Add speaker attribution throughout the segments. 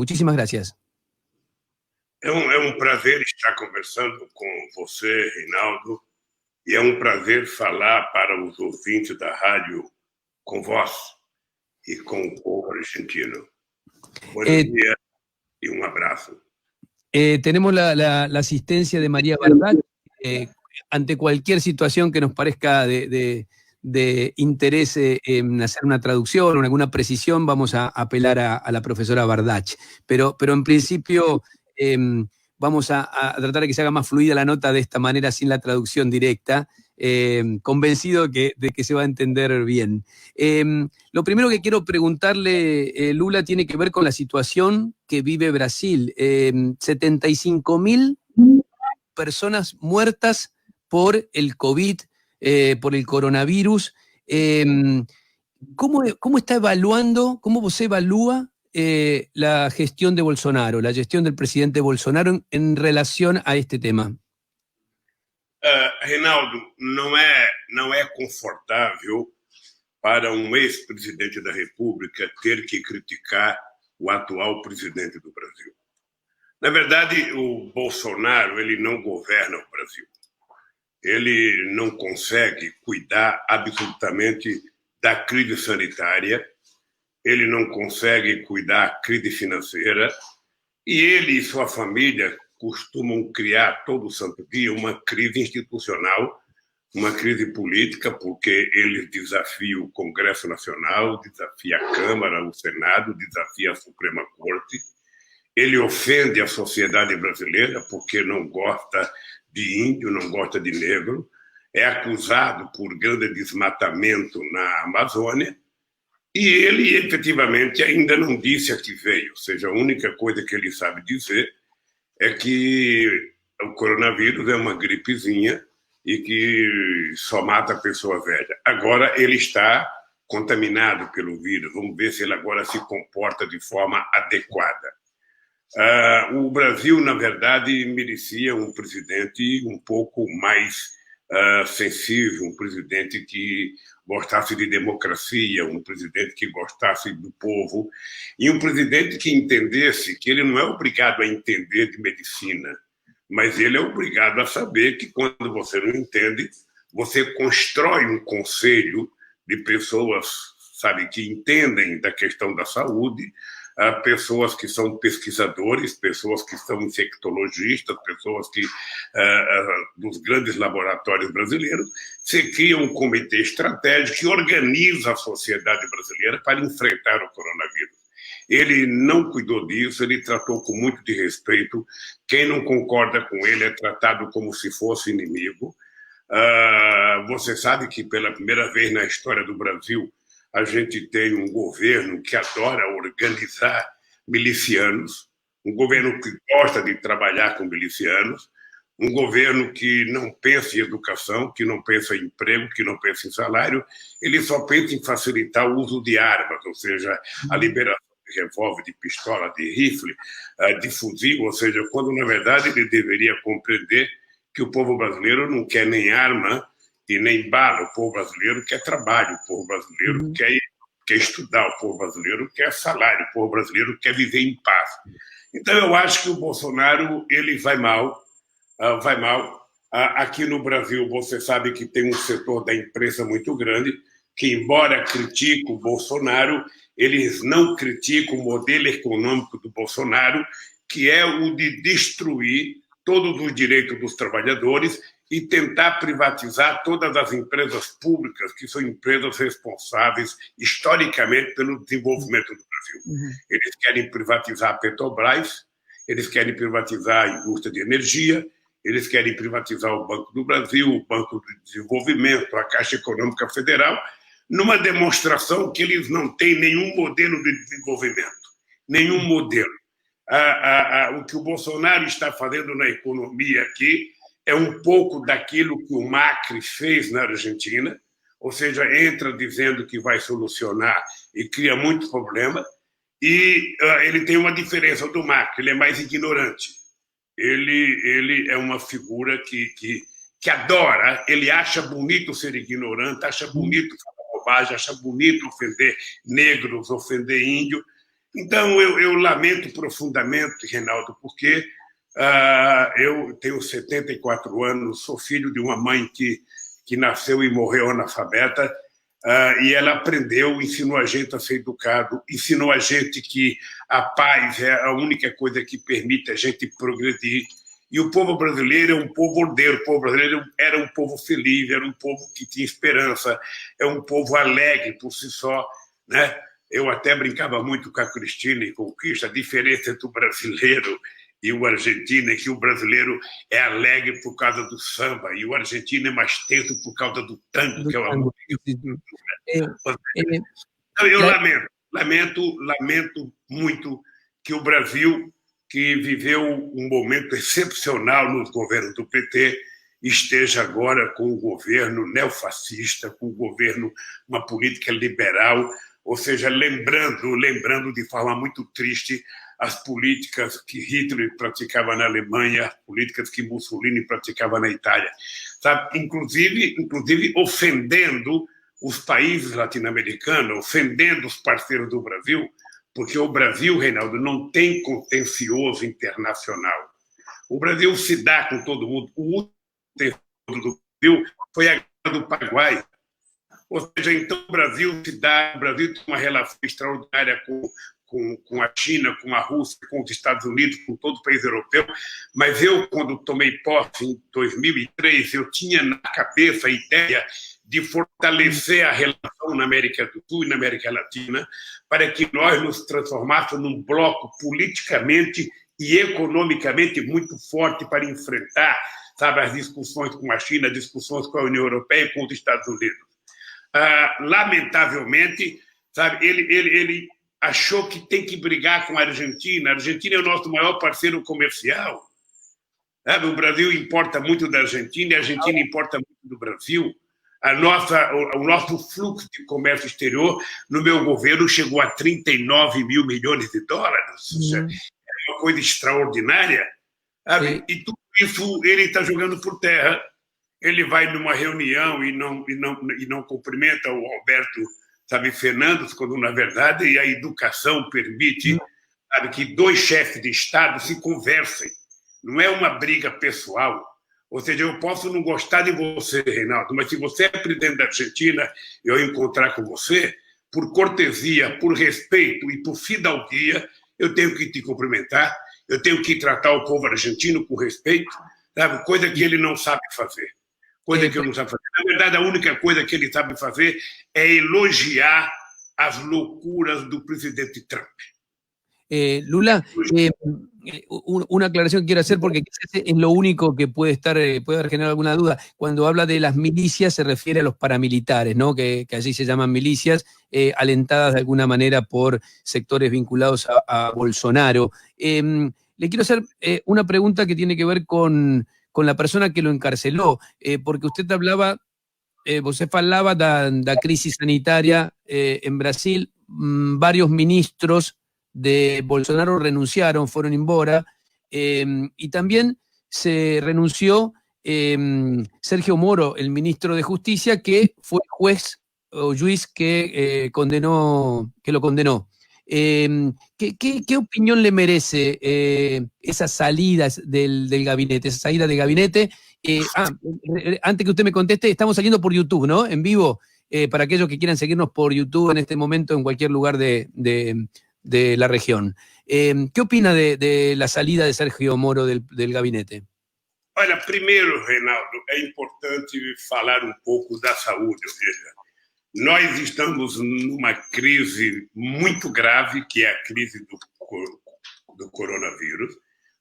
Speaker 1: Muchísimas gracias.
Speaker 2: É um prazer estar conversando com você, Reinaldo, e é um prazer falar para os ouvintes da rádio com vós e com o povo argentino. Buen día y un abrazo.
Speaker 1: Tenemos la asistencia de María Bardach. Ante cualquier situación que nos parezca de interés en hacer una traducción o en alguna precisión, vamos a apelar a la profesora Bardach. Pero en principio vamos a tratar de que se haga más fluida la nota de esta manera, sin la traducción directa, convencido de que se va a entender bien. Lo primero que quiero preguntarle, Lula, tiene que ver con la situación que vive Brasil. 75.000 personas muertas por el COVID, por el coronavirus. ¿Cómo está evaluando, cómo você evalúa la gestión de Bolsonaro, la gestión del presidente Bolsonaro en relación a este tema?
Speaker 2: Reinaldo, não é confortável para um ex-presidente da República ter que criticar o atual presidente do Brasil. Na verdade, o Bolsonaro ele não governa o Brasil. Ele não consegue cuidar absolutamente da crise sanitária, ele não consegue cuidar da crise financeira, e ele e sua família costumam criar todo santo dia uma crise institucional, uma crise política, porque eles desafiam o Congresso Nacional, desafiam a Câmara, o Senado, desafiam a Suprema Corte. Ele ofende a sociedade brasileira porque não gosta de índio, não gosta de negro, é acusado por grande desmatamento na Amazônia, e ele efetivamente ainda não disse a que veio, ou seja, a única coisa que ele sabe dizer é que o coronavírus é uma gripezinha e que só mata a pessoa velha. Agora ele está contaminado pelo vírus, vamos ver se ele agora se comporta de forma adequada. O Brasil, na verdade, merecia um presidente um pouco mais sensível, um presidente que gostasse de democracia, um presidente que gostasse do povo, e um presidente que entendesse que ele não é obrigado a entender de medicina, mas ele é obrigado a saber que quando você não entende, você constrói um conselho de pessoas, sabe, que entendem da questão da saúde, pessoas que são pesquisadores, pessoas que são infectologistas, pessoas que dos grandes laboratórios brasileiros, se cria um comitê estratégico que organiza a sociedade brasileira para enfrentar o coronavírus. Ele não cuidou disso, ele tratou com muito desrespeito. Quem não concorda com ele é tratado como se fosse inimigo. Você sabe que pela primeira vez na história do Brasil, a gente tem um governo que adora organizar milicianos, um governo que gosta de trabalhar com milicianos, um governo que não pensa em educação, que não pensa em emprego, que não pensa em salário, ele só pensa em facilitar o uso de armas, ou seja, a liberação de revólver, de pistola, de rifle, de fuzil, ou seja, quando na verdade ele deveria compreender que o povo brasileiro não quer nem arma, e nem bala. O povo brasileiro quer trabalho, o povo brasileiro quer estudar, o povo brasileiro quer salário, o povo brasileiro quer viver em paz. Então, eu acho que o Bolsonaro ele vai mal. Aqui no Brasil, você sabe que tem um setor da imprensa muito grande, que, embora critique o Bolsonaro, eles não criticam o modelo econômico do Bolsonaro, que é o de destruir todos os direitos dos trabalhadores e tentar privatizar todas as empresas públicas, que são empresas responsáveis, historicamente, pelo desenvolvimento do Brasil. Eles querem privatizar a Petrobras, eles querem privatizar a indústria de energia, eles querem privatizar o Banco do Brasil, o Banco de Desenvolvimento, a Caixa Econômica Federal, numa demonstração que eles não têm nenhum modelo de desenvolvimento, nenhum modelo. O que o Bolsonaro está fazendo na economia aqui é um pouco daquilo que o Macri fez na Argentina, ou seja, entra dizendo que vai solucionar e cria muito problema, e ele tem uma diferença do Macri, ele é mais ignorante. Ele é uma figura que adora, ele acha bonito ser ignorante, acha bonito falar bobagem, acha bonito ofender negros, ofender índio, Então, eu lamento profundamente, Reinaldo, porque eu tenho 74 anos, sou filho de uma mãe que nasceu e morreu analfabeta, e ela aprendeu, ensinou a gente a ser educado, ensinou a gente que a paz é a única coisa que permite a gente progredir. E o povo brasileiro é um povo ordeiro, o povo brasileiro era um povo feliz, era um povo que tinha esperança, é um povo alegre por si só, né? Eu até brincava muito com a Cristina em Conquista, a diferença entre o brasileiro e o argentino é que o brasileiro é alegre por causa do samba e o argentino é mais tenso por causa do tango, que é o amor. Eu lamento muito que o Brasil, que viveu um momento excepcional nos governos do PT, esteja agora com o governo neofascista, com o governo, uma política liberal, ou seja, lembrando de forma muito triste as políticas que Hitler praticava na Alemanha, as políticas que Mussolini praticava na Itália, sabe? Inclusive ofendendo os países latino-americanos, ofendendo os parceiros do Brasil, porque o Brasil, Reinaldo, não tem contencioso internacional. O Brasil se dá com todo mundo. O último contencioso do Brasil foi a guerra do Paraguai. Ou seja, então o Brasil tem uma relação extraordinária com a China, com a Rússia, com os Estados Unidos, com todo o país europeu, mas eu, quando tomei posse em 2003, eu tinha na cabeça a ideia de fortalecer a relação na América do Sul e na América Latina para que nós nos transformássemos num bloco politicamente e economicamente muito forte para enfrentar, sabe, as discussões com a China, as discussões com a União Europeia e com os Estados Unidos. Lamentavelmente, sabe, ele achou que tem que brigar com a Argentina. A Argentina é o nosso maior parceiro comercial. Sabe? O Brasil importa muito da Argentina e a Argentina importa muito do Brasil. O nosso fluxo de comércio exterior no meu governo chegou a 39 mil milhões de dólares. É uma coisa extraordinária. Sabe? E tudo isso ele está jogando por terra. Ele vai numa reunião e não cumprimenta o Alberto, sabe, Fernandes, quando, na verdade, a educação permite, sabe, que dois chefes de Estado se conversem. Não é uma briga pessoal. Ou seja, eu posso não gostar de você, Reinaldo, mas se você é presidente da Argentina e eu encontrar com você, por cortesia, por respeito e por fidalguia, eu tenho que te cumprimentar, eu tenho que tratar o povo argentino com respeito, sabe? Coisa que ele não sabe fazer. Coisa que eu não sabe fazer. Na verdade, a única coisa que ele sabe fazer é elogiar as loucuras do presidente Trump.
Speaker 1: Lula, una aclaración que quiero hacer porque quizás es lo único que puede generar alguna duda. Cuando habla de las milicias se refiere a los paramilitares, ¿no? Que allí se llaman milicias, alentadas de alguna manera por sectores vinculados a Bolsonaro. Le quiero hacer una pregunta que tiene que ver con la persona que lo encarceló, porque usted hablaba, você falava da crise sanitaria en Brasil, varios ministros de Bolsonaro renunciaron, fueron embora, y también se renunció Sergio Moro, el ministro de Justicia, que fue juez o juiz que lo condenó. ¿Qué opinión le merece esas salidas del gabinete, esa salida del gabinete? Antes que usted me conteste, estamos saliendo por YouTube, ¿no? En vivo, para aquellos que quieran seguirnos por YouTube en este momento en cualquier lugar de la región. ¿Qué opina de la salida de Sergio Moro del gabinete?
Speaker 2: Olha, primeiro, Reinaldo, é importante falar um pouco da saúde. Ou seja, nós estamos numa crise muito grave, que é a crise do coronavírus.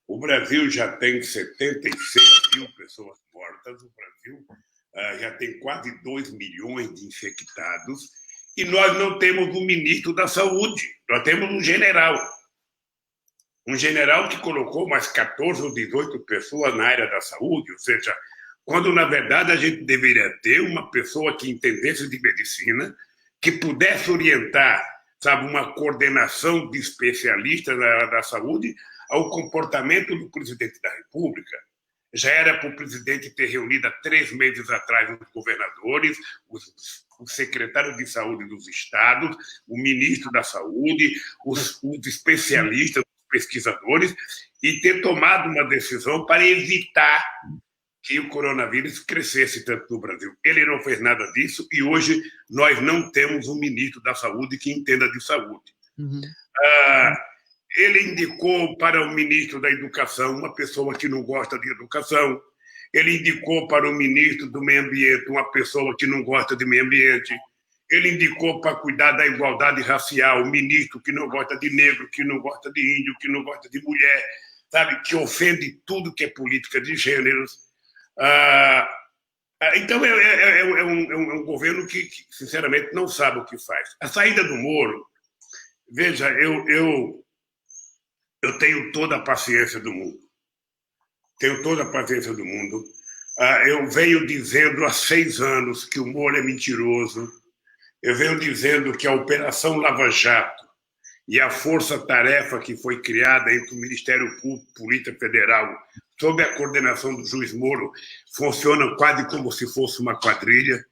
Speaker 2: O Brasil já tem 76 mil pessoas mortas, o Brasil já tem quase 2 milhões de infectados, e nós não temos um ministro da saúde, nós temos um general que colocou mais 14 ou 18 pessoas na área da saúde, ou seja, quando na verdade a gente deveria ter uma pessoa que entendesse de medicina, que pudesse orientar, sabe, uma coordenação de especialistas da saúde ao comportamento do presidente da República. Já era para o presidente ter reunido há 3 meses atrás os governadores, os o secretário de saúde dos estados, o ministro da saúde, os especialistas, os pesquisadores, e ter tomado uma decisão para evitar que o coronavírus crescesse tanto no Brasil. Ele não fez nada disso e hoje nós não temos um ministro da saúde que entenda de saúde. Ele indicou para o ministro da Educação uma pessoa que não gosta de educação. Ele indicou para o ministro do Meio Ambiente uma pessoa que não gosta de meio ambiente. Ele indicou para cuidar da igualdade racial um ministro que não gosta de negro, que não gosta de índio, que não gosta de mulher, sabe, que ofende tudo que é política de gêneros. Então, é um governo que, sinceramente, não sabe o que faz. A saída do Moro, veja, eu tenho toda a paciência do mundo. Tenho toda a paciência do mundo. Eu venho dizendo há 6 anos que o Moro é mentiroso. Eu venho dizendo que a Operação Lava Jato e a força-tarefa que foi criada entre o Ministério Público e a Polícia Federal, sob a coordenação do juiz Moro, funciona quase como se fosse uma quadrilha,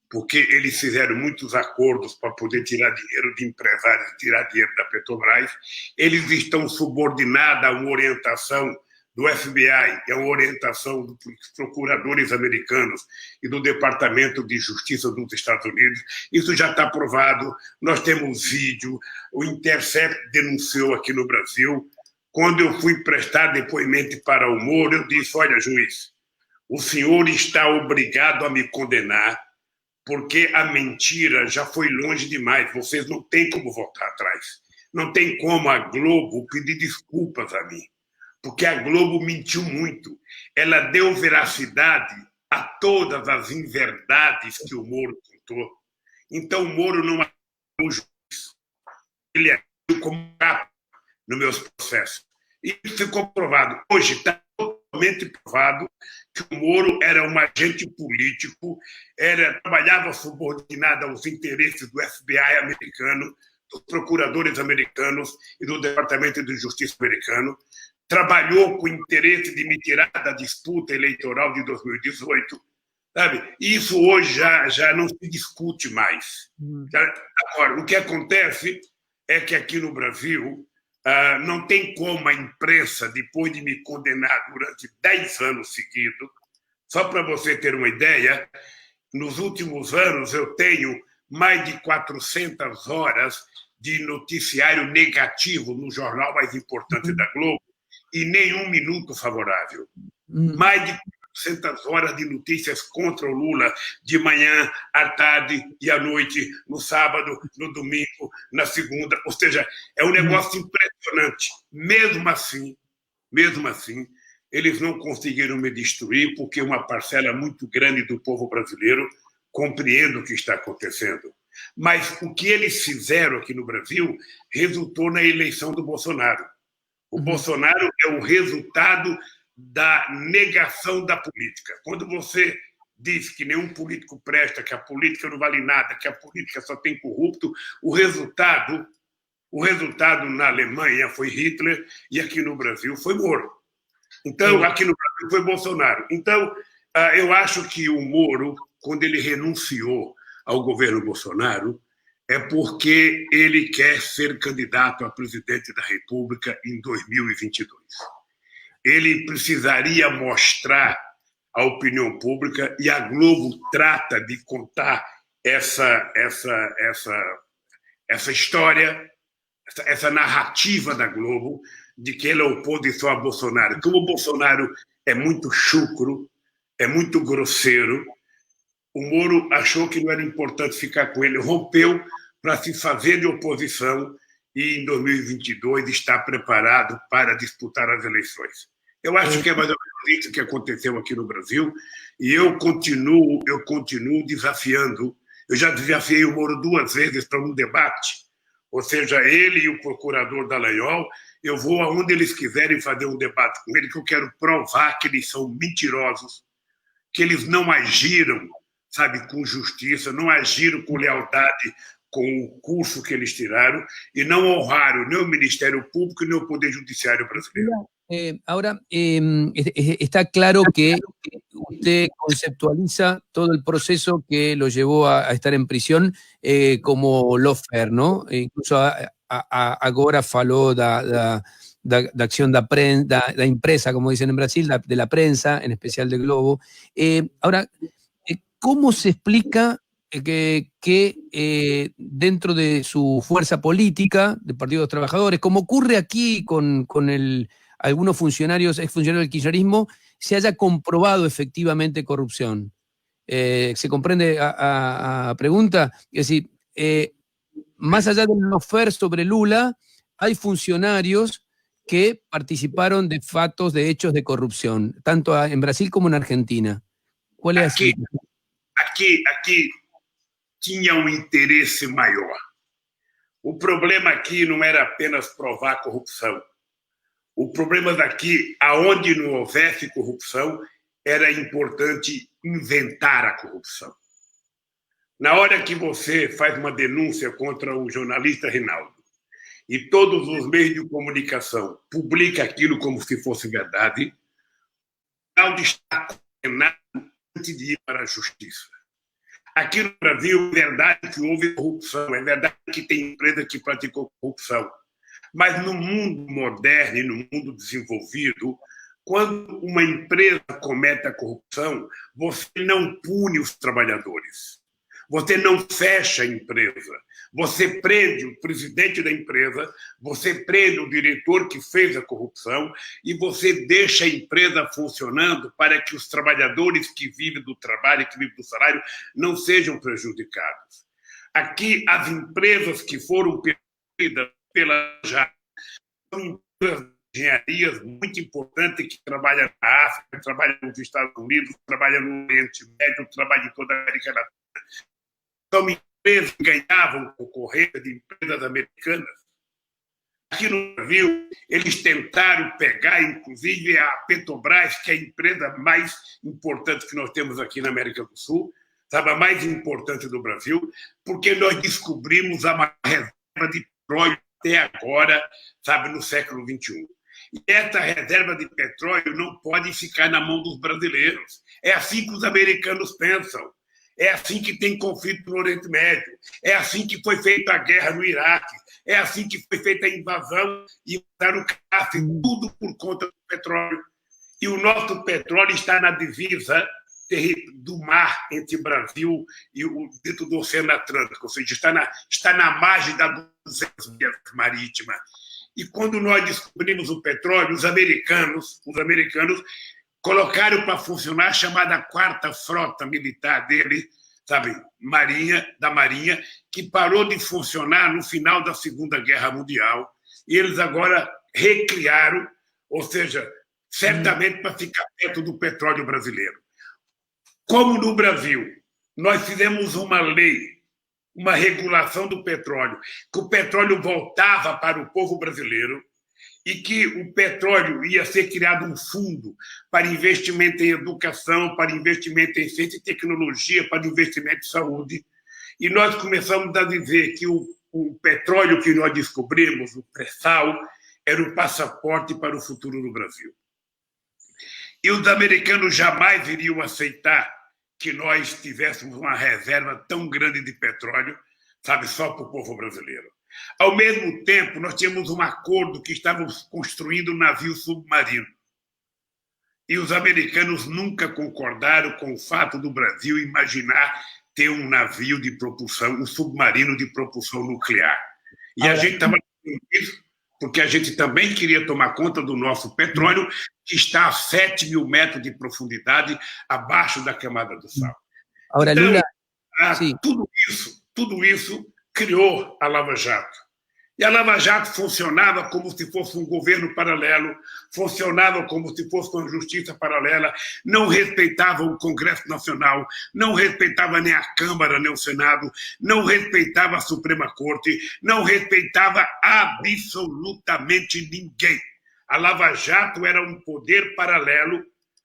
Speaker 2: porque eles fizeram muitos acordos para poder tirar dinheiro de empresários, tirar dinheiro da Petrobras. Eles estão subordinados a uma orientação do FBI, que é uma orientação dos procuradores americanos e do Departamento de Justiça dos Estados Unidos. Isso já está provado, nós temos vídeo, o Intercept denunciou aqui no Brasil. Quando eu fui prestar depoimento para o Moro, eu disse, olha, juiz, o senhor está obrigado a me condenar, porque a mentira já foi longe demais, vocês não têm como voltar atrás. Não tem como a Globo pedir desculpas a mim, porque a Globo mentiu muito. Ela deu veracidade a todas as inverdades que o Moro contou. Então, o Moro não é um juiz. Ele é como capa nos meus processos. E isso ficou provado. Hoje está totalmente provado que o Moro era um agente político, trabalhava subordinado aos interesses do FBI americano, dos procuradores americanos e do Departamento de Justiça americano, trabalhou com o interesse de me tirar da disputa eleitoral de 2018, sabe? Isso hoje já não se discute mais. Agora, o que acontece é que aqui no Brasil não tem como a imprensa, depois de me condenar durante 10 anos seguidos, só para você ter uma ideia, nos últimos anos eu tenho mais de 400 horas de noticiário negativo no jornal mais importante da Globo, e nenhum minuto favorável. Mais de 400 horas de notícias contra o Lula, de manhã, à tarde e à noite, no sábado, no domingo, na segunda. Ou seja, é um negócio impressionante. Mesmo assim, eles não conseguiram me destruir, porque uma parcela muito grande do povo brasileiro compreende o que está acontecendo. Mas o que eles fizeram aqui no Brasil resultou na eleição do Bolsonaro. O Bolsonaro é o resultado da negação da política. Quando você diz que nenhum político presta, que a política não vale nada, que a política só tem corrupto, o resultado na Alemanha foi Hitler e aqui no Brasil foi Moro. Então, aqui no Brasil foi Bolsonaro. Então, eu acho que o Moro, quando ele renunciou ao governo Bolsonaro, é porque ele quer ser candidato a presidente da República em 2022. Ele precisaria mostrar à opinião pública, e a Globo trata de contar essa história, essa narrativa da Globo, de que ele é oposição a Bolsonaro. Como o Bolsonaro é muito chucro, é muito grosseiro, o Moro achou que não era importante ficar com ele, rompeu para se fazer de oposição e, em 2022, está preparado para disputar as eleições. Eu acho que é mais ou menos isso que aconteceu aqui no Brasil, e eu continuo desafiando. Eu já desafiei o Moro 2 vezes para um debate, ou seja, ele e o procurador Dallagnol. Eu vou aonde eles quiserem fazer um debate com ele, que eu quero provar que eles são mentirosos, que eles não agiram, sabe, com justiça, não agiram com lealdade com o curso que eles tiraram e não honraram nem o Ministério Público nem o Poder Judiciário brasileiro.
Speaker 1: Ahora, está claro que usted conceptualiza todo el proceso que lo llevó a estar en prisión como lawfare, ¿no? Incluso agora falou da acción da impresa, como dicen en Brasil, de la prensa, en especial de Globo. Ahora, ¿cómo se explica que dentro de su fuerza política, del Partido de los Trabajadores, como ocurre aquí con algunos funcionarios, exfuncionarios del kirchnerismo, se haya comprobado efectivamente corrupción? ¿Se comprende a pregunta? Es decir, más allá del lawfare sobre Lula, hay funcionarios que participaron de fatos, de hechos de corrupción, tanto en Brasil como en Argentina. ¿Cuál es
Speaker 2: aqui tinha interesse maior. O problema aqui não era apenas provar corrupção. O problema daqui, aonde não houvesse corrupção, era importante inventar a corrupção. Na hora que você faz uma denúncia contra o jornalista Reinaldo e todos os meios de comunicação publicam aquilo como se fosse verdade, o Reinaldo está condenado antes de ir para a justiça. Aqui no Brasil, é verdade que houve corrupção, é verdade que tem empresa que praticou corrupção. Mas no mundo moderno e no mundo desenvolvido, quando uma empresa comete a corrupção, você não pune os trabalhadores. Você não fecha a empresa. Você prende o presidente da empresa, você prende o diretor que fez a corrupção e você deixa a empresa funcionando para que os trabalhadores que vivem do trabalho, que vivem do salário, não sejam prejudicados. Aqui, as empresas que foram perdidas pela JAC são empresas de engenharias muito importantes que trabalham na África, trabalham nos Estados Unidos, trabalham no Oriente Médio, trabalham em toda a América Latina. São empresas que ganhavam concorrência de empresas americanas. Aqui no Brasil, eles tentaram pegar, inclusive, a Petrobras, que é a empresa mais importante que nós temos aqui na América do Sul, sabe, a mais importante do Brasil, porque nós descobrimos a reserva de petróleo até agora, sabe, no século XXI. E essa reserva de petróleo não pode ficar na mão dos brasileiros. É assim que os americanos pensam. É assim que tem conflito no Oriente Médio. É assim que foi feita a guerra no Iraque. É assim que foi feita a invasão e usaram o Cássio, tudo por conta do petróleo. E o nosso petróleo está na divisa do mar entre o Brasil e o dentro do Oceano Atlântico, ou seja, está na margem da 200 milhas marítima. E quando nós descobrimos o petróleo, os americanos colocaram para funcionar a chamada quarta frota militar dele, sabe, da Marinha, que parou de funcionar no final da Segunda Guerra Mundial. E eles agora recriaram, ou seja, certamente para ficar perto do petróleo brasileiro. Como no Brasil, nós fizemos uma lei, uma regulação do petróleo, que o petróleo voltava para o povo brasileiro, e que o petróleo ia ser criado um fundo para investimento em educação, para investimento em ciência e tecnologia, para investimento em saúde. E nós começamos a dizer que o petróleo que nós descobrimos, o pré-sal, era o passaporte para o futuro do Brasil. E os americanos jamais iriam aceitar que nós tivéssemos uma reserva tão grande de petróleo, sabe, só para o povo brasileiro. Ao mesmo tempo, nós tínhamos um acordo que estávamos construindo um navio submarino. E os americanos nunca concordaram com o fato do Brasil imaginar ter um navio de propulsão, um submarino de propulsão nuclear. E a gente estava fazendo isso porque a gente também queria tomar conta do nosso petróleo, que está a 7 mil metros de profundidade abaixo da camada do sal.
Speaker 1: Agora, então, Lula...
Speaker 2: Tudo isso criou a Lava Jato. E a Lava Jato funcionava como se fosse um governo paralelo, funcionava como se fosse uma justiça paralela, não respeitava o Congresso Nacional, não respeitava nem a Câmara, nem o Senado, não respeitava a Suprema Corte, não respeitava absolutamente ninguém. A Lava Jato era um poder paralelo,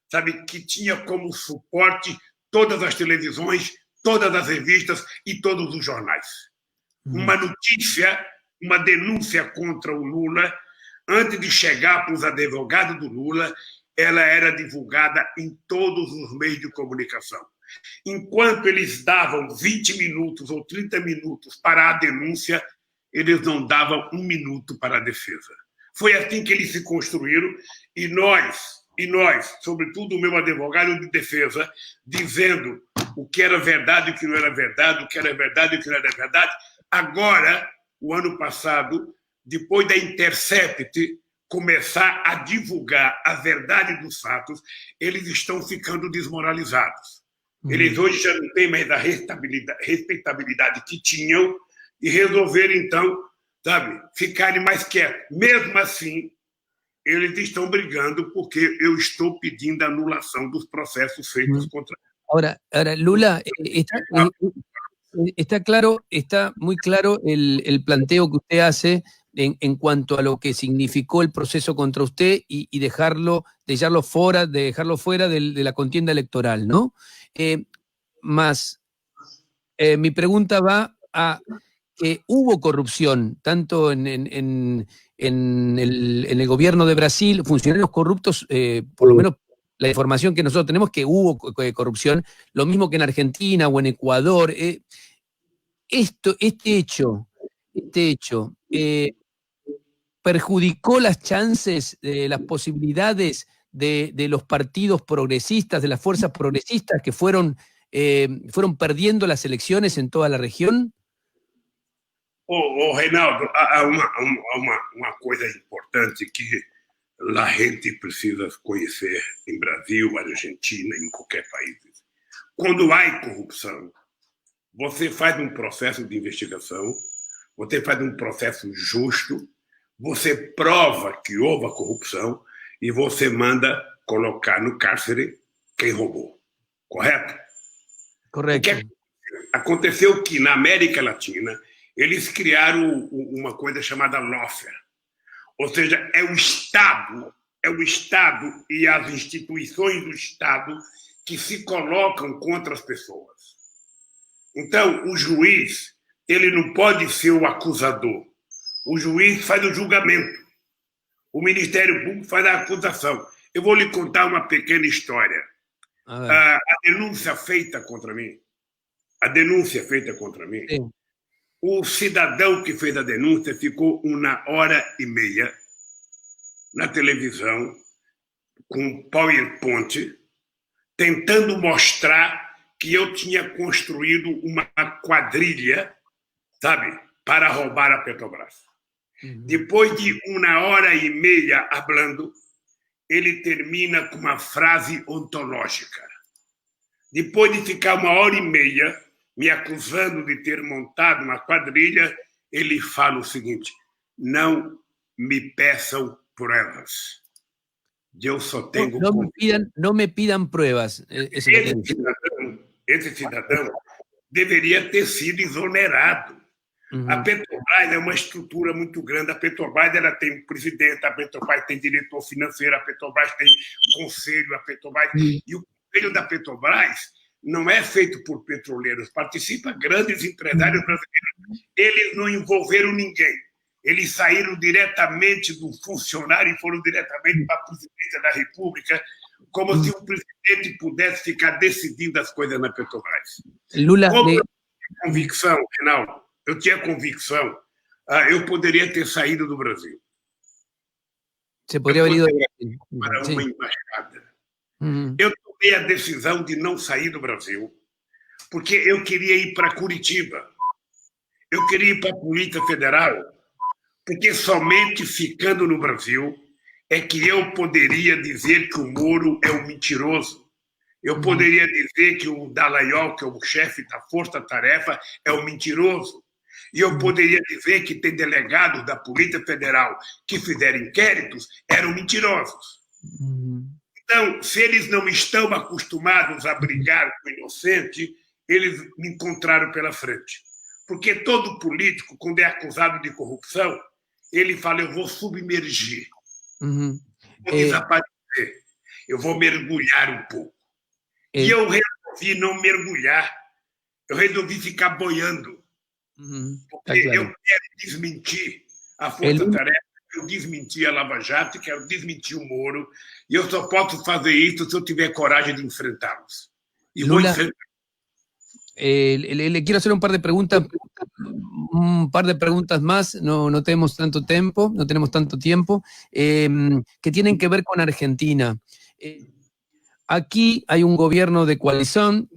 Speaker 2: sabe, que tinha como suporte todas as televisões, todas as revistas e todos os jornais. Uma notícia, uma denúncia contra o Lula, antes de chegar para os advogados do Lula, ela era divulgada em todos os meios de comunicação. Enquanto eles davam 20 minutos ou 30 minutos para a denúncia, eles não davam 1 minuto para a defesa. Foi assim que eles se construíram, e nós, sobretudo o meu advogado de defesa, dizendo o que era verdade e o que não era verdade, o que era verdade e o que não era verdade. Agora, o ano passado, depois da Intercept começar a divulgar a verdade dos fatos, eles estão ficando desmoralizados. Eles hoje já não têm mais a respeitabilidade que tinham e resolveram, então, sabe, ficarem mais quietos. Mesmo assim, eles estão brigando porque eu estou pedindo a anulação dos processos feitos contra eles.
Speaker 1: Ahora Lula, está muy claro el planteo que usted hace en cuanto a lo que significó el proceso contra usted y dejarlo fuera de la contienda electoral, ¿no? Mi pregunta va a que hubo corrupción, tanto en el gobierno de Brasil, funcionarios corruptos, por lo menos la información que nosotros tenemos que hubo corrupción, lo mismo que en Argentina o en Ecuador. Este hecho perjudicó las chances, las posibilidades de los partidos progresistas, de las fuerzas progresistas que fueron perdiendo las elecciones en toda la región?
Speaker 2: Reinaldo, há uma coisa importante que a gente precisa conhecer em Brasil, Argentina, em qualquer país. Quando há corrupção, você faz um processo de investigação, você faz um processo justo, você prova que houve a corrupção e você manda colocar no cárcere quem roubou. Correto?
Speaker 1: Correto.
Speaker 2: Aconteceu que na América Latina eles criaram uma coisa chamada lawfare. Ou seja, é o Estado e as instituições do Estado que se colocam contra as pessoas. Então, o juiz, ele não pode ser o acusador. O juiz faz o julgamento. O Ministério Público faz a acusação. Eu vou lhe contar uma pequena história. A denúncia feita contra mim,
Speaker 1: Sim.
Speaker 2: O cidadão que fez a denúncia ficou 1h30 na televisão com PowerPoint tentando mostrar que eu tinha construído uma quadrilha, sabe, para roubar a Petrobras. Depois de 1h30 falando, ele termina com uma frase ontológica. Depois de ficar 1h30 me acusando de ter montado uma quadrilha, ele fala o seguinte: não me peçam pruebas. Eu só tenho...
Speaker 1: No me pidan pruebas.
Speaker 2: Esse cidadão deveria ter sido exonerado. A Petrobras é uma estrutura muito grande. A Petrobras ela tem um presidente, a Petrobras tem diretor financeiro, a Petrobras tem conselho, a Petrobras... E o conselho da Petrobras não é feito por petroleiros, participa grandes empresários brasileiros. Eles não envolveram ninguém. Eles saíram diretamente do funcionário e foram diretamente para a presidência da República, como se o presidente pudesse ficar decidindo as coisas na Petrobras.
Speaker 1: Lula,
Speaker 2: como eu tinha convicção, Reinaldo, eu poderia ter saído do Brasil.
Speaker 1: Você poderia haber ido
Speaker 2: para uma embaixada. Eu tomei a decisão de não sair do Brasil, porque eu queria ir para Curitiba, eu queria ir para a Polícia Federal, porque somente ficando no Brasil é que eu poderia dizer que o Moro é um mentiroso. Eu poderia dizer que o Dallagnol, que é o chefe da Força Tarefa, é um mentiroso. E eu poderia dizer que tem delegados da Polícia Federal que fizeram inquéritos, eram mentirosos. Então, se eles não estão acostumados a brigar com o inocente, eles me encontraram pela frente. Porque todo político, quando é acusado de corrupção, ele fala: eu vou submergir, vou desaparecer, eu vou mergulhar um pouco. E eu resolvi não mergulhar, eu resolvi ficar boiando. Porque eu quero desmentir a Força Tarefa, quero desmentir a Lava Jato, quero desmentir o Moro, e eu só posso fazer isso se eu tiver coragem de enfrentá-los. E
Speaker 1: Lula,
Speaker 2: vou enfrentar.
Speaker 1: le quiero hacer un par de preguntas más, no tenemos tanto tiempo, que tienen que ver con Argentina. Aquí hay un gobierno de coalición,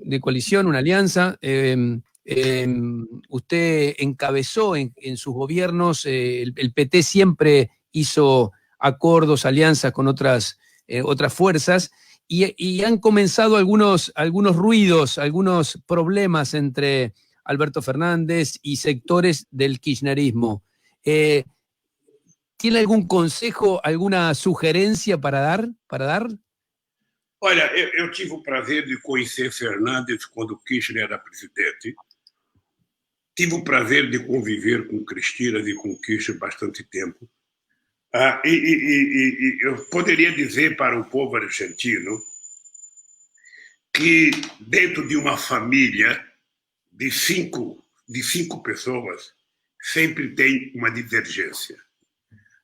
Speaker 1: una alianza. Usted encabezó en sus gobiernos, el PT siempre hizo acuerdos, alianzas con otras fuerzas, y han comenzado algunos ruidos, algunos problemas entre Alberto Fernández y sectores del kirchnerismo. ¿Tiene algún consejo, alguna sugerencia para dar?
Speaker 2: Olha, eu tive o prazer de conhecer Fernandes quando Kirchner era presidente. Tive o prazer de conviver com Cristina e com Kirchner bastante tempo. Eu poderia dizer para o povo argentino que dentro de uma família de cinco pessoas sempre tem uma divergência.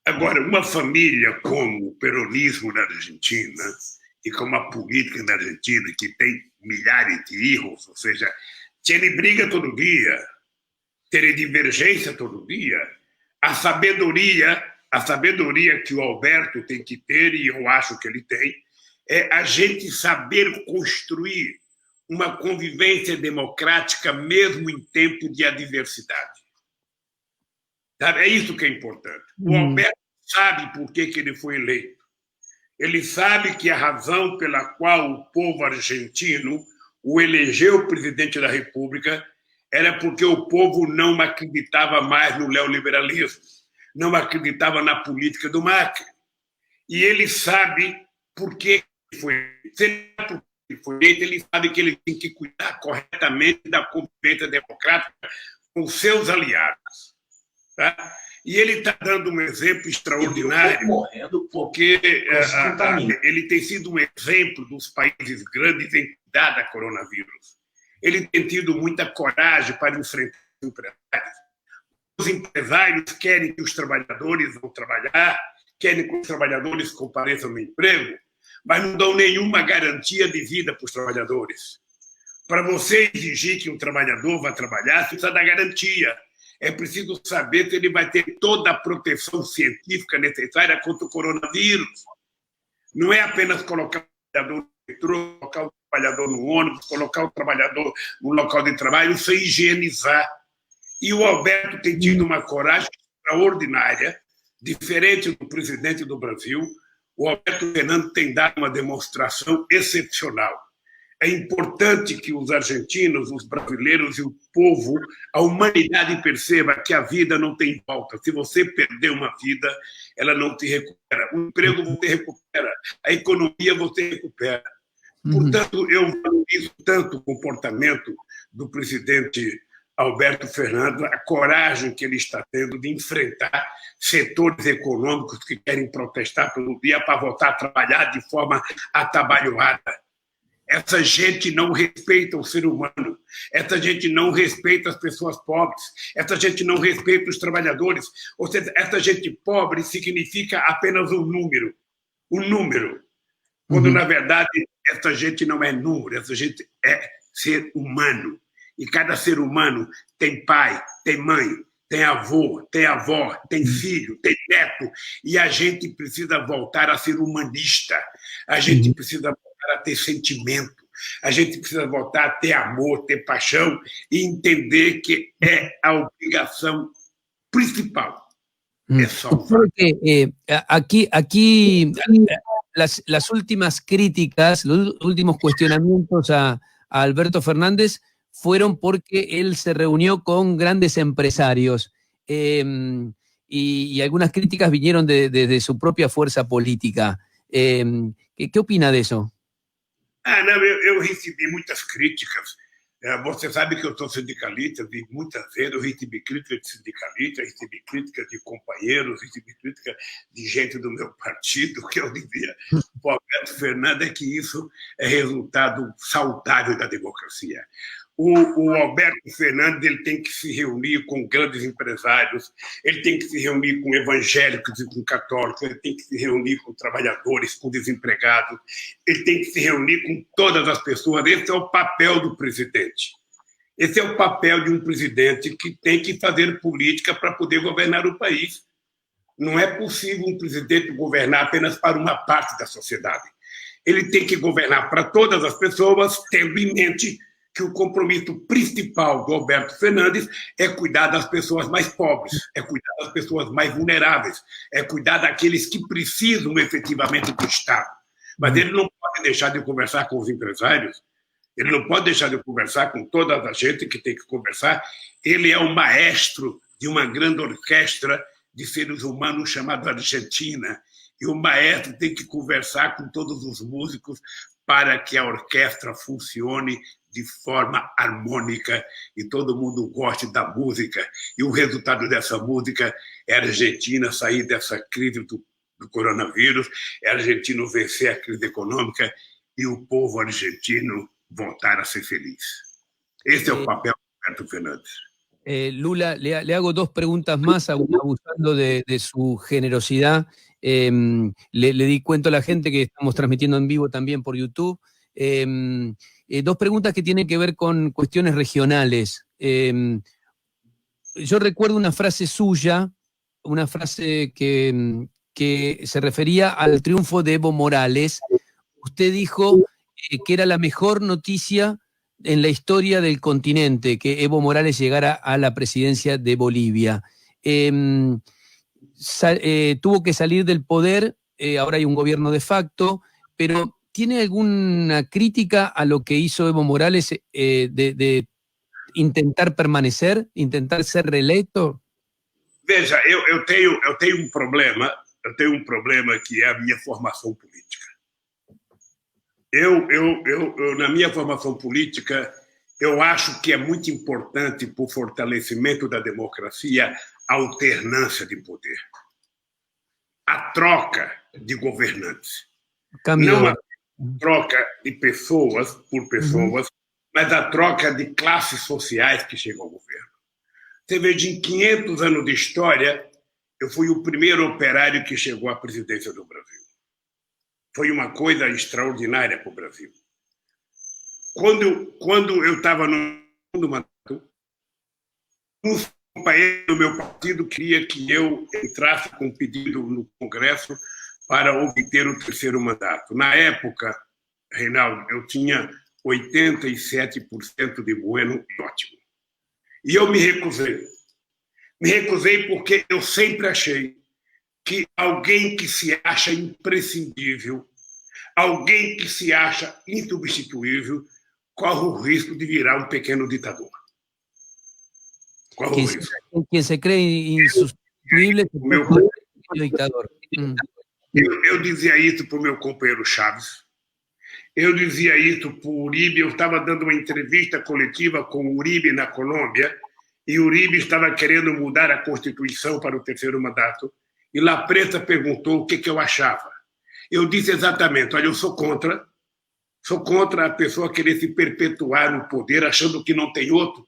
Speaker 2: Agora, uma família como o peronismo na Argentina e como a política na Argentina, que tem milhares de erros, ou seja, tem briga todo dia, tem divergência todo dia, a sabedoria que o Alberto tem que ter, e eu acho que ele tem, é a gente saber construir uma convivência democrática mesmo em tempo de adversidade. Sabe? É isso que é importante. O Alberto sabe por que ele foi eleito. Ele sabe que a razão pela qual o povo argentino o elegeu presidente da República era porque o povo não acreditava mais no neoliberalismo, não acreditava na política do Macri. E ele sabe por que foi eleito, ele sabe que ele tem que cuidar corretamente da convivência democrática com seus aliados. Tá? E ele está dando um exemplo extraordinário, porque ele tem sido um exemplo dos países grandes em cuidar da coronavírus. Ele tem tido muita coragem para enfrentar os empresários. Os empresários querem que os trabalhadores vão trabalhar, querem que os trabalhadores compareçam no emprego, mas não dão nenhuma garantia de vida para os trabalhadores. Para você exigir que um trabalhador vá trabalhar, você precisa dar garantia. É preciso saber que ele vai ter toda a proteção científica necessária contra o coronavírus. Não é apenas colocar o trabalhador no metrô, colocar o trabalhador no ônibus, colocar o trabalhador no local de trabalho, sem higienizar. E o Alberto tem tido uma coragem extraordinária, diferente do presidente do Brasil. O Alberto Fernandes tem dado uma demonstração excepcional. É importante que os argentinos, os brasileiros e o povo, a humanidade perceba que a vida não tem volta. Se você perder uma vida, ela não te recupera. O emprego você recupera, a economia você recupera. Portanto, eu valorizo tanto o comportamento do presidente Alberto Fernandes, a coragem que ele está tendo de enfrentar setores econômicos que querem protestar todo dia para voltar a trabalhar de forma atabalhoada. Essa gente não respeita o ser humano, essa gente não respeita as pessoas pobres, essa gente não respeita os trabalhadores, ou seja, essa gente pobre significa apenas um número, quando na verdade essa gente não é número, essa gente é ser humano, e cada ser humano tem pai, tem mãe, tem avô, tem avó, tem filho, tem neto, e a gente precisa voltar a ser humanista, a gente precisa voltar a ter sentimento, a gente precisa voltar a ter amor, ter paixão e entender que é a obrigação principal. É salvar.
Speaker 1: Aquí las últimas críticas, los últimos cuestionamientos a Alberto Fernández fueron porque él se reunió con grandes empresarios y algunas críticas vinieron desde su propia fuerza política. ¿Qué opina de eso?
Speaker 2: Não, eu recebi muitas críticas. Você sabe que eu sou sindicalista, e muitas vezes eu recebi críticas de sindicalistas, recebi críticas de companheiros, recebi críticas de gente do meu partido, que eu dizia para o Alberto Fernandes que isso é resultado saudável da democracia. O Alberto Fernandes ele tem que se reunir com grandes empresários, ele tem que se reunir com evangélicos e com católicos, ele tem que se reunir com trabalhadores, com desempregados, ele tem que se reunir com todas as pessoas. Esse é o papel do presidente. Esse é o papel de um presidente que tem que fazer política para poder governar o país. Não é possível um presidente governar apenas para uma parte da sociedade. Ele tem que governar para todas as pessoas, tendo em mente que o compromisso principal do Alberto Fernandes é cuidar das pessoas mais pobres, é cuidar das pessoas mais vulneráveis, é cuidar daqueles que precisam efetivamente do Estado. Mas ele não pode deixar de conversar com os empresários, ele não pode deixar de conversar com toda a gente que tem que conversar. Ele é o maestro de uma grande orquestra de seres humanos chamada Argentina, e o maestro tem que conversar com todos os músicos para que a orquestra funcione de forma harmônica e todo mundo goste da música. E o resultado dessa música é a Argentina sair dessa crise do coronavírus, é a Argentina vencer a crise econômica e o povo argentino voltar a ser feliz. Ese es el papel de Alberto Fernández.
Speaker 1: Lula, le hago dos preguntas más, abusando de su generosidad. Le di cuento a la gente que estamos transmitiendo en vivo también por YouTube. Dos preguntas que tienen que ver con cuestiones regionales. Yo recuerdo una frase suya, una frase que se refería al triunfo de Evo Morales. Usted dijo que era la mejor noticia en la historia del continente que Evo Morales llegara a la presidencia de Bolivia. Tuvo que salir del poder, ahora hay un gobierno de facto, pero ¿tiene alguna crítica a lo que hizo Evo Morales de intentar permanecer, intentar ser reeleito?
Speaker 2: Veja, eu tenho um problema que é a minha formação política. Na minha formação política, eu acho que é muito importante para o fortalecimento da democracia a alternância de poder, a troca de governantes. Não a troca de pessoas por pessoas, mas a troca de classes sociais que chegam ao governo. Você veja, em 500 anos de história, eu fui o primeiro operário que chegou à presidência do Brasil. Foi uma coisa extraordinária para o Brasil. Quando eu estava no mandato, um companheiro do meu partido queria que eu entrasse com um pedido no Congresso para obter o terceiro mandato. Na época, Reinaldo, eu tinha 87% de bueno e ótimo. E eu me recusei. Me recusei porque eu sempre achei que alguém que se acha imprescindível, alguém que se acha insubstituível, corre o risco de virar um pequeno ditador. Corre o risco.
Speaker 1: Quem se crê insubstituível é um ditador.
Speaker 2: Eu dizia isso para o meu companheiro Chaves, eu dizia isso para o Uribe. Eu estava dando uma entrevista coletiva com o Uribe na Colômbia, e o Uribe estava querendo mudar a Constituição para o terceiro mandato, e La Preta perguntou o que eu achava. Eu disse exatamente: olha, eu sou contra a pessoa querer se perpetuar no poder achando que não tem outro.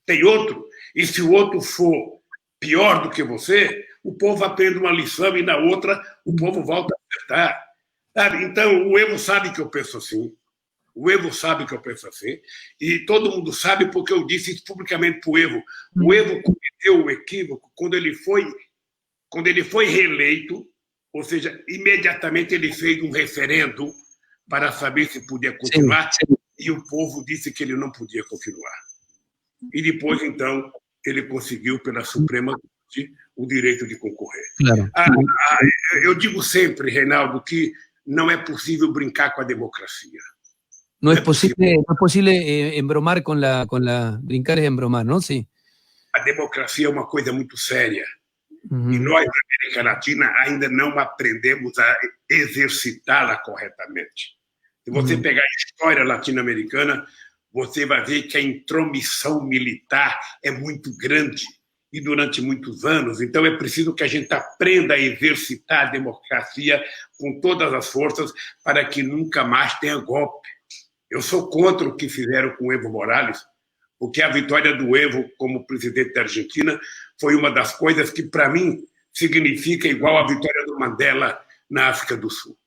Speaker 2: Tem outro. E se o outro for pior do que você, o povo aprende uma lição e na outra o povo volta a acertar. Sabe? Então, o Evo sabe que eu penso assim. E todo mundo sabe porque eu disse isso publicamente para o Evo. O Evo cometeu o equívoco quando ele foi reeleito, ou seja, imediatamente ele fez um referendo para saber se podia continuar, e o povo disse que ele não podia continuar. E depois, então, ele conseguiu, pela Suprema Corte, o direito de concorrer.
Speaker 1: Claro.
Speaker 2: Eu digo sempre, Reinaldo, que não é possível brincar com a democracia.
Speaker 1: No es posible embromar con la... Brincar es embromar, ¿no? Sí.
Speaker 2: A democracia é uma coisa muito séria. E nós, na América Latina, ainda não aprendemos a exercitá-la corretamente. Se você pegar a história latino-americana, você vai ver que a intromissão militar é muito grande e durante muitos anos. Então, é preciso que a gente aprenda a exercitar a democracia com todas as forças para que nunca mais tenha golpe. Eu sou contra o que fizeram com o Evo Morales, porque a vitória do Evo como presidente da Argentina foi uma das coisas que, para mim, significa igual a vitória do Mandela na África do Sul.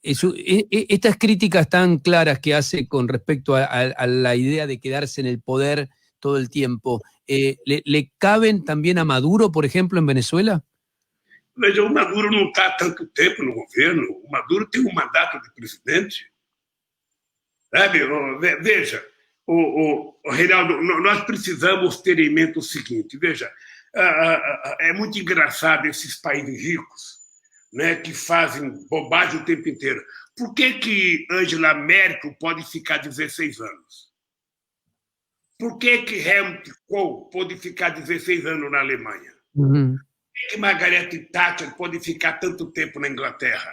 Speaker 1: Estas críticas tan claras que hace con respecto a la idea de quedarse en el poder todo el tiempo, ¿le caben también a Maduro, por ejemplo, en Venezuela?
Speaker 2: Veja, o Maduro não está há tanto tempo no governo. O Maduro tem um mandato de presidente. Sabe? Veja, Reinaldo, nós precisamos ter em mente o seguinte, veja, é muito engraçado esses países ricos, né, que fazem bobagem o tempo inteiro. Por que Angela Merkel pode ficar 16 anos? Por que Helmut Kohl pode ficar 16 anos na Alemanha?
Speaker 1: Uhum.
Speaker 2: Por que Margaret Thatcher pode ficar tanto tempo na Inglaterra?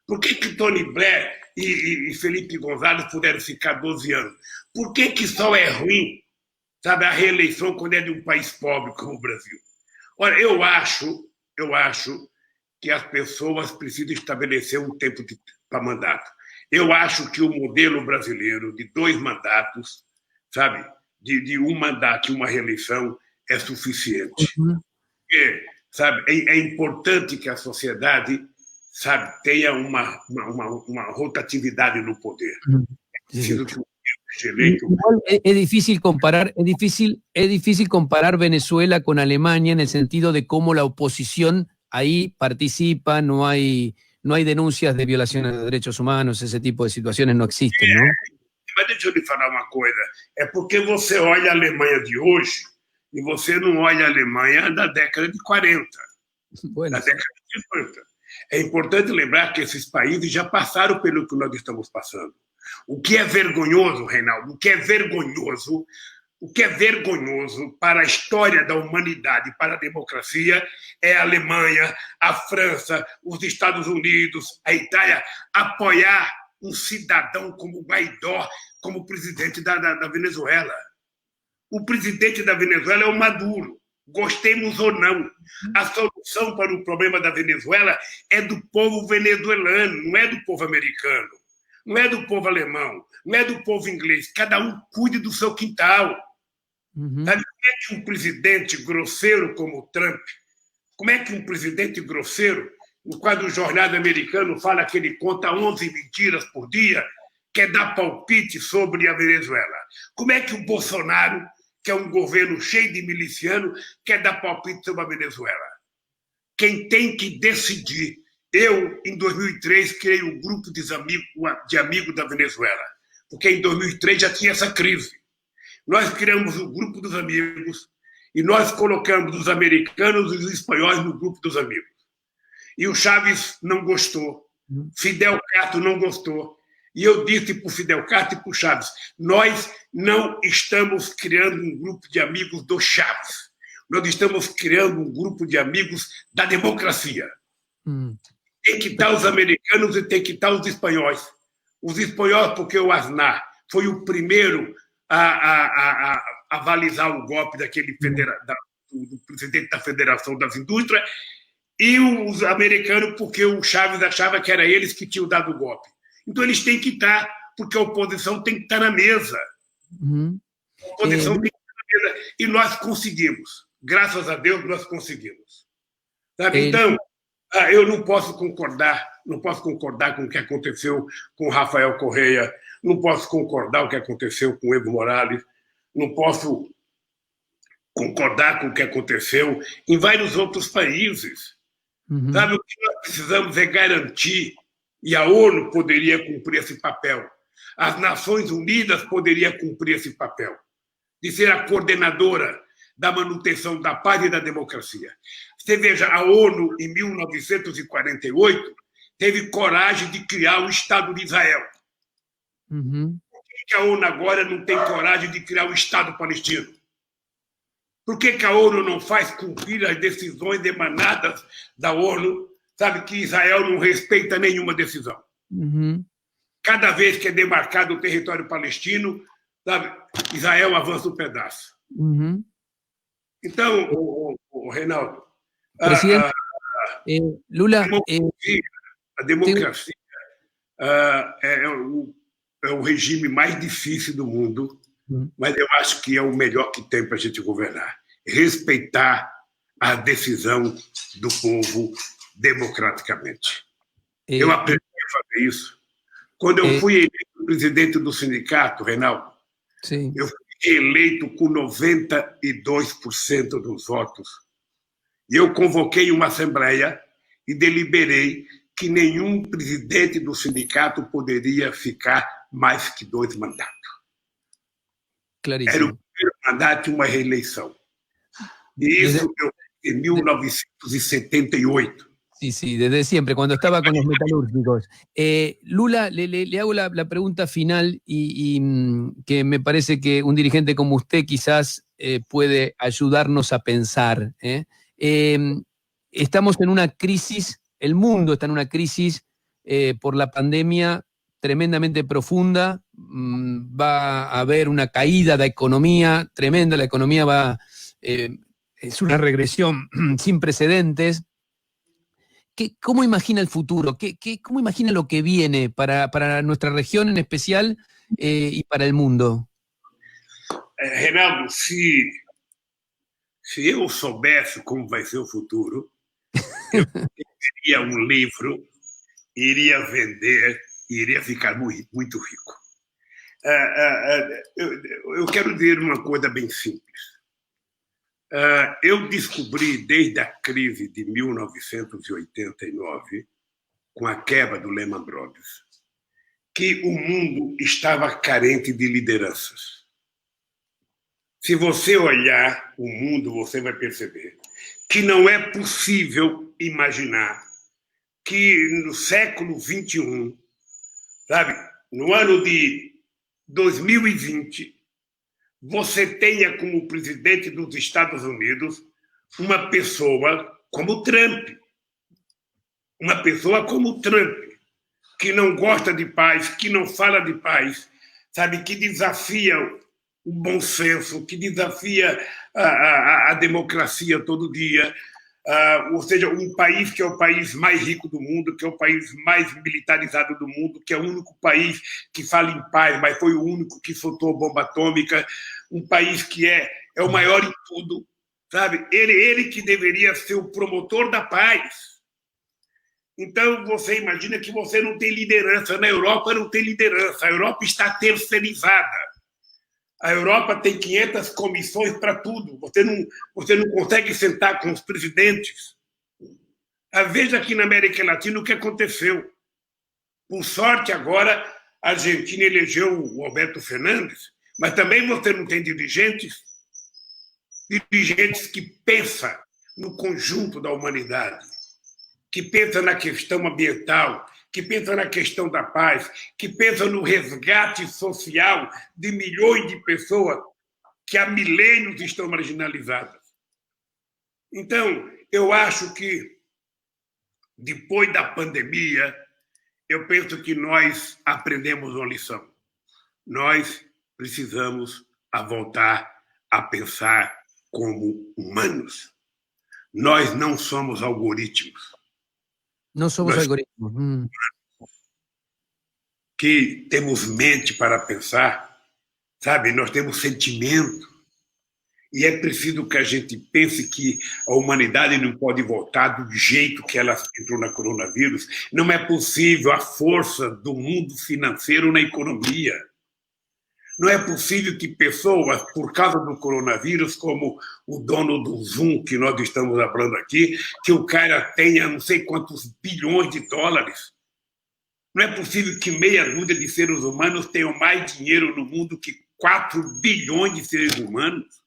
Speaker 2: Por que Tony Blair e Felipe González puderam ficar 12 anos? Por que só é ruim, sabe, a reeleição quando é de um país pobre como o Brasil? Olha, eu acho que as pessoas precisam estabelecer um tempo para mandato. Eu acho que o modelo brasileiro de 2 mandatos, sabe, de um mandato e uma reeleição é suficiente.
Speaker 1: Uhum.
Speaker 2: Porque, sabe, é importante que a sociedade, sabe, tenha uma rotatividade no poder.
Speaker 1: Uhum. Es difícil comparar Venezuela con Alemania en el sentido de cómo la oposición ahí participa, no hay denuncias de violaciones de derechos humanos, ese tipo de situaciones no existen, ¿no?
Speaker 2: Mas deixa eu lhe falar uma coisa, é porque você olha a Alemanha de hoje e você não olha a Alemanha da década de 40,
Speaker 1: bueno,
Speaker 2: da década de 50. É importante lembrar que esses países já passaram pelo que nós estamos passando. O que é vergonhoso, Reinaldo, o que é vergonhoso para a história da humanidade, para a democracia, é a Alemanha, a França, os Estados Unidos, a Itália, apoiar um cidadão como Guaidó como presidente da Venezuela. O presidente da Venezuela é o Maduro, gostemos ou não. A solução para o problema da Venezuela é do povo venezuelano, não é do povo americano, não é do povo alemão, não é do povo inglês. Cada um cuide do seu quintal.
Speaker 1: Uhum.
Speaker 2: Sabe como é que um presidente grosseiro como o Trump, como é que um presidente grosseiro, quando o jornal americano fala que ele conta 11 mentiras por dia, quer dar palpite sobre a Venezuela? Como é que o Bolsonaro, que é um governo cheio de milicianos, quer dar palpite sobre a Venezuela? Quem tem que decidir. Eu, em 2003, criei um grupo de amigos da Venezuela, porque em 2003 já tinha essa crise. Nós criamos o grupo dos amigos e nós colocamos os americanos e os espanhóis no grupo dos amigos. E o Chávez não gostou, Fidel Castro não gostou. E eu disse para o Fidel Castro e para o Chávez, nós não estamos criando um grupo de amigos do Chávez, nós estamos criando um grupo de amigos da democracia. Tem que estar os americanos e tem que estar os espanhóis. Os espanhóis, porque o Aznar foi o primeiro a avalizar o golpe do presidente da Federação das Indústrias, e os americanos, porque o Chávez achava que era eles que tinham dado o golpe. Então eles têm que estar, porque a oposição tem que estar na mesa. A oposição tem que estar na mesa. E nós conseguimos. Graças a Deus, nós conseguimos. Sabe? Então, eu não posso concordar com o que aconteceu com o Rafael Correia, não posso concordar com o que aconteceu com o Evo Morales, não posso concordar com o que aconteceu em vários outros países. Sabe, o que nós precisamos é garantir, e a ONU poderia cumprir esse papel, as Nações Unidas poderiam cumprir esse papel, de ser a coordenadora da manutenção da paz e da democracia. Você veja, a ONU, em 1948, teve coragem de criar o Estado de Israel. Por que a ONU agora não tem coragem de criar o Estado palestino? Por que a ONU não faz cumprir as decisões emanadas da ONU? Sabe que Israel não respeita nenhuma decisão. Cada vez que é demarcado o território palestino, sabe, Israel avança um pedaço. Então, Reinaldo,
Speaker 1: Presidente, Lula,
Speaker 2: a democracia é o regime mais difícil do mundo, mas eu acho que é o melhor que tem para a gente governar. Respeitar a decisão do povo democraticamente. Eu aprendi a fazer isso. Quando eu fui eleito presidente do sindicato, Reinaldo,
Speaker 1: sim.
Speaker 2: Eu fui eleito com 92% dos votos. E eu convoquei uma assembleia e deliberei que nenhum presidente do sindicato poderia ficar mais que 2 mandatos.
Speaker 1: Clarísimo.
Speaker 2: Era o primeiro mandato e uma reeleição. E isso em 1978.
Speaker 1: Sí, desde siempre, cuando estaba con los metalúrgicos. Lula, le hago la pregunta final y que me parece que un dirigente como usted quizás puede ayudarnos a pensar. Estamos en una crisis, el mundo está en una crisis por la pandemia tremendamente profunda, va a haber una caída de economía tremenda, la economía es una regresión sin precedentes. ¿Cómo imagina el futuro? ¿Cómo imagina lo que viene para nuestra región en especial y para el mundo?
Speaker 2: Reinaldo, se eu soubesse como vai ser o futuro, eu teria um livro, iria vender e iria ficar muito, muito rico. Eu quero dizer uma coisa bem simples. Eu descobri desde a crise de 1989, com a quebra do Lehman Brothers, que o mundo estava carente de lideranças. Se você olhar o mundo, você vai perceber que não é possível imaginar que no século XXI, sabe, no ano de 2020, você tenha como presidente dos Estados Unidos uma pessoa como Trump. Uma pessoa como Trump, que não gosta de paz, que não fala de paz, sabe, que desafia o bom senso, que desafia a democracia todo dia. Ou seja, um país que é o país mais rico do mundo, que é o país mais militarizado do mundo, que é o único país que fala em paz, mas foi o único que soltou bomba atômica, um país que é o maior em tudo, sabe? Ele que deveria ser o promotor da paz. Então, você imagina que você não tem liderança. Na Europa não tem liderança. A Europa está terceirizada. A Europa tem 500 comissões para tudo. Você não consegue sentar com os presidentes. Veja aqui na América Latina o que aconteceu. Por sorte, agora, a Argentina elegeu o Alberto Fernandes, mas também você não tem dirigentes que pensam no conjunto da humanidade, que pensam na questão ambiental, que pensa na questão da paz, que pensa no resgate social de milhões de pessoas que há milênios estão marginalizadas. Então, eu acho que, depois da pandemia, eu penso que nós aprendemos uma lição. Nós precisamos voltar a pensar como humanos. Nós não somos algoritmos.
Speaker 1: Não somos algoritmos.
Speaker 2: Que temos mente para pensar, sabe? Nós temos sentimento. E é preciso que a gente pense que a humanidade não pode voltar do jeito que ela entrou na coronavírus. Não é possível a força do mundo financeiro na economia. Não é possível que pessoas, por causa do coronavírus, como o dono do Zoom, que nós estamos falando aqui, que o cara tenha não sei quantos bilhões de dólares. Não é possível que meia dúzia de seres humanos tenham mais dinheiro no mundo que 4 bilhões de seres humanos.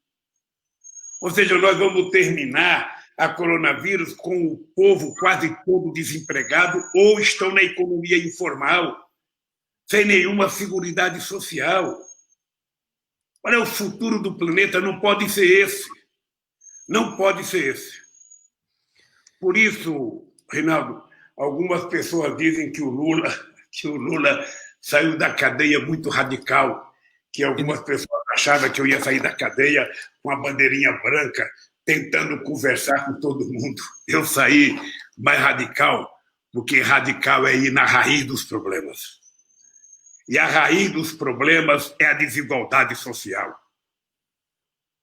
Speaker 2: Ou seja, nós vamos terminar a coronavírus com o povo quase todo desempregado ou estão na economia informal, sem nenhuma seguridade social. Olha, o futuro do planeta não pode ser esse. Não pode ser esse. Por isso, Reinaldo, algumas pessoas dizem que o Lula saiu da cadeia muito radical, que algumas pessoas achavam que eu ia sair da cadeia com a bandeirinha branca, tentando conversar com todo mundo. Eu saí mais radical, porque radical é ir na raiz dos problemas. E a raiz dos problemas é a desigualdade social.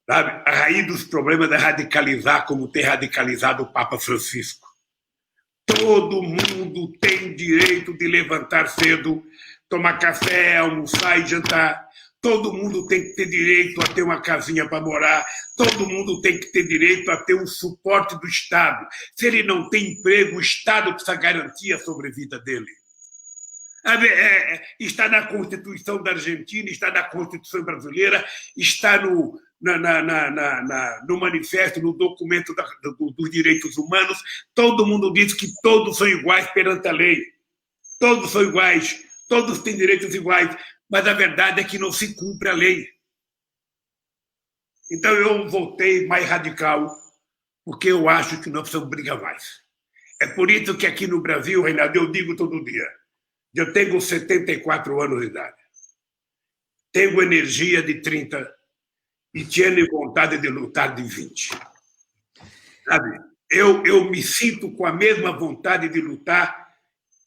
Speaker 2: Sabe? A raiz dos problemas é radicalizar como tem radicalizado o Papa Francisco. Todo mundo tem direito de levantar cedo, tomar café, almoçar e jantar. Todo mundo tem que ter direito a ter uma casinha para morar. Todo mundo tem que ter direito a ter um suporte do Estado. Se ele não tem emprego, o Estado precisa garantir a sobrevida dele. Está na Constituição da Argentina, está na Constituição brasileira, está no manifesto, no documento dos direitos humanos. Todo mundo diz que todos são iguais perante a lei. Todos são iguais, todos têm direitos iguais, mas a verdade é que não se cumpre a lei. Então eu voltei mais radical, porque eu acho que nós precisamos brigar mais. É por isso que aqui no Brasil, Reinaldo, eu digo todo dia, eu tenho 74 anos de idade, tenho energia de 30 e tinha vontade de lutar de 20. Sabe? Eu me sinto com a mesma vontade de lutar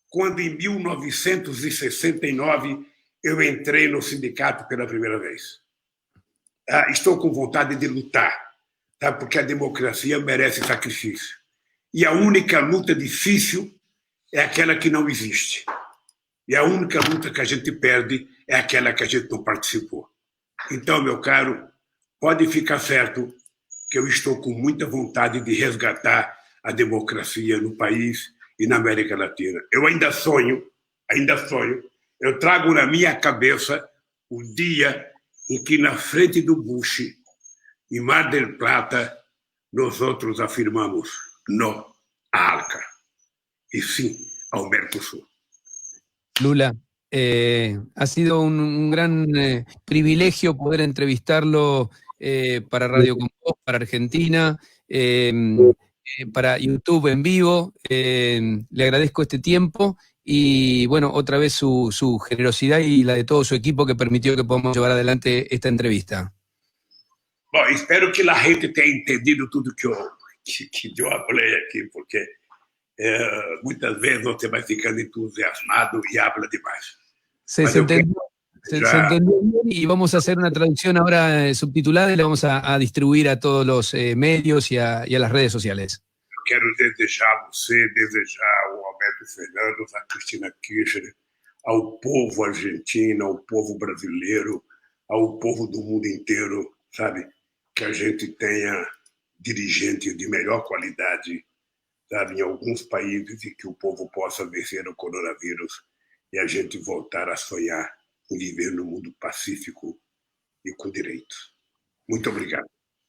Speaker 2: quando, em 1969, eu entrei no sindicato pela primeira vez. Estou com vontade de lutar, sabe? Porque a democracia merece sacrifício. E a única luta difícil é aquela que não existe. E a única luta que a gente perde é aquela que a gente não participou. Então, meu caro, pode ficar certo que eu estou com muita vontade de resgatar a democracia no país e na América Latina. Eu ainda sonho, eu trago na minha cabeça o dia em que, na frente do Bush, em Mar del Plata, nós outros afirmamos não à ALCA, y sí ao Mercosur.
Speaker 1: Lula, ha sido un gran privilegio poder entrevistarlo para Radio Con Voz, para Argentina, para YouTube en vivo. Le agradezco este tiempo y, bueno, otra vez su generosidad y la de todo su equipo que permitió que podamos llevar adelante esta entrevista.
Speaker 2: Bom, espero que a gente tenha entendido tudo que eu falei aqui, porque muitas vezes você vai ficando entusiasmado y habla demais.
Speaker 1: Se entendió bien y vamos a hacer una traducción ahora subtitulada y la vamos a distribuir a todos los medios y a las redes sociales.
Speaker 2: Quero desejar a você, desejar ao Alberto Fernandes, a Cristina Kirchner, ao povo argentino, ao povo brasileiro, ao povo do mundo inteiro, sabe? Que a gente tenha dirigentes de melhor qualidade, sabe, em alguns países, e que o povo possa vencer o coronavírus e a gente voltar a sonhar em viver num mundo pacífico e com direitos. Muito obrigado.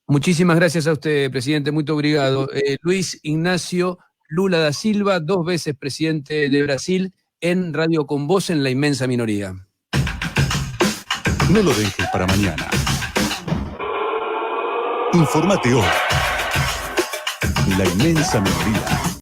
Speaker 1: Muchísimas gracias a usted, presidente. Muy obrigado. Luis Ignacio Lula da Silva, 2 veces presidente de Brasil, en Radio Con Voz en La Inmensa Minoría.
Speaker 3: No lo dejes para mañana. Infórmate hoy. La Inmensa Minoría.